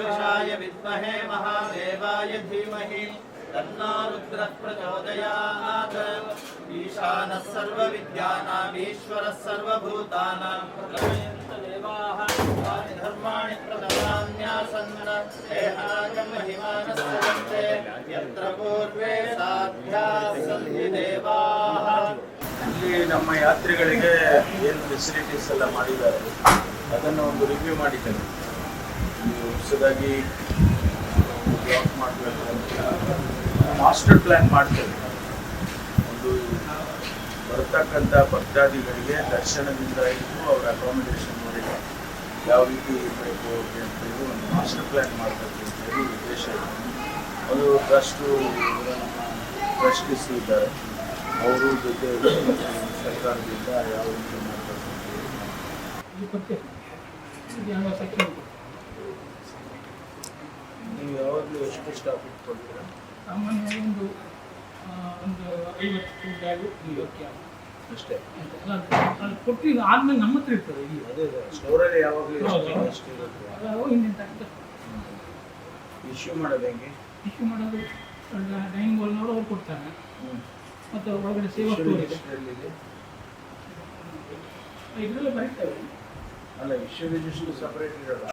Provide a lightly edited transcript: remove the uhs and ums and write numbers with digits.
तत्पुरुषाय विद्महे महादेवाय धीमहि तन्नो रुद्रः प्रचोदयात्। ईशानः सर्वविद्यानाम् ईश्वरः सर्वभूतानां देवाः धर्माणि प्रददान्यासन् देहाय महिमानस्ते यत्र पूर्वे साध्याः सन्ति देवाः। ಇಲ್ಲಿ ನಮ್ಮ ಯಾತ್ರಿಗಳಿಗೆ ಏನು ಫೆಸಿಲಿಟೀಸ್ ಎಲ್ಲ ಮಾಡಿದ್ದಾರೆ ಅದನ್ನು ಒಂದು ರಿವ್ಯೂ ಮಾಡಿದ್ದೇನೆ. ಹೊಸದಾಗಿ ಬ್ಲಾಕ್ ಮಾಡಬೇಕು ಅಂತ ಮಾಸ್ಟರ್ ಪ್ಲ್ಯಾನ್ ಮಾಡ್ತೇವೆ. ಒಂದು ಬರ್ತಕ್ಕಂಥ ಭಕ್ತಾದಿಗಳಿಗೆ ದರ್ಶನದಿಂದ ಹಿಡಿದು ಅವರ ಅಕಾಮಿಡೇಷನ್ ವರೆಗೆ ಯಾವ ರೀತಿ ಬೇಕು ಅಂತೇಳಿ ಒಂದು ಮಾಸ್ಟರ್ ಪ್ಲ್ಯಾನ್ ಮಾಡಬೇಕು ಅಂತೇಳಿ ಉದ್ದೇಶ ಇದೆ. ಅದು ಟ್ರಸ್ಟು ಟ್ರಸ್ಟೀಸ್ ಇದ್ದಾರೆ, ಅವರು ಜೊತೆ ಸರ್ಕಾರದಿಂದ ಯಾವ ರೀತಿ ಮಾಡಬೇಕು ನೀವು ಯಾವಾಗಲೂ ಎಷ್ಟು ಸ್ಟಾಫ್ ಇಟ್ಕೊಳ್ತೀರಾ? ಸಾಮಾನ್ಯವಾಗಿ ಒಂದು 50 ಬ್ಯಾಗು ಅಷ್ಟೇ ಅದು ಕೊಟ್ಟು ಆದ್ಮೇಲೆ ನಮ್ಮ ಹತ್ರ ಇರ್ತದೆ. ಇಲ್ಲಿ ಅದೇ ಸ್ಟೋರಲ್ಲಿ ಯಾವಾಗಲೂ ಎಷ್ಟು ಇರುತ್ತೆ? ಅವು ಹಿಂದಿನ ತನಕ ಇಶ್ಯೂ ಮಾಡೋದು ಹೆಂಗೆ? ಇಶ್ಯೂ ಮಾಡೋದು ಡೈನಿಂಗ್ ಹಾಲ್ನವರು ಅವ್ರು ಕೊಡ್ತಾರೆ. ಮತ್ತು ಒಳಗಡೆ ಸೇವಾ ಸ್ಟೋರ್ ಇದೆ, ಇದರಲ್ಲೇ ಬರೀತಾರೆ. ಅಲ್ಲ, ಇಶ್ಯೂ ರಿಜಿಸ್ಟರ್ ಸಪ್ರೇಟ್ ಇರೋಲ್ಲ.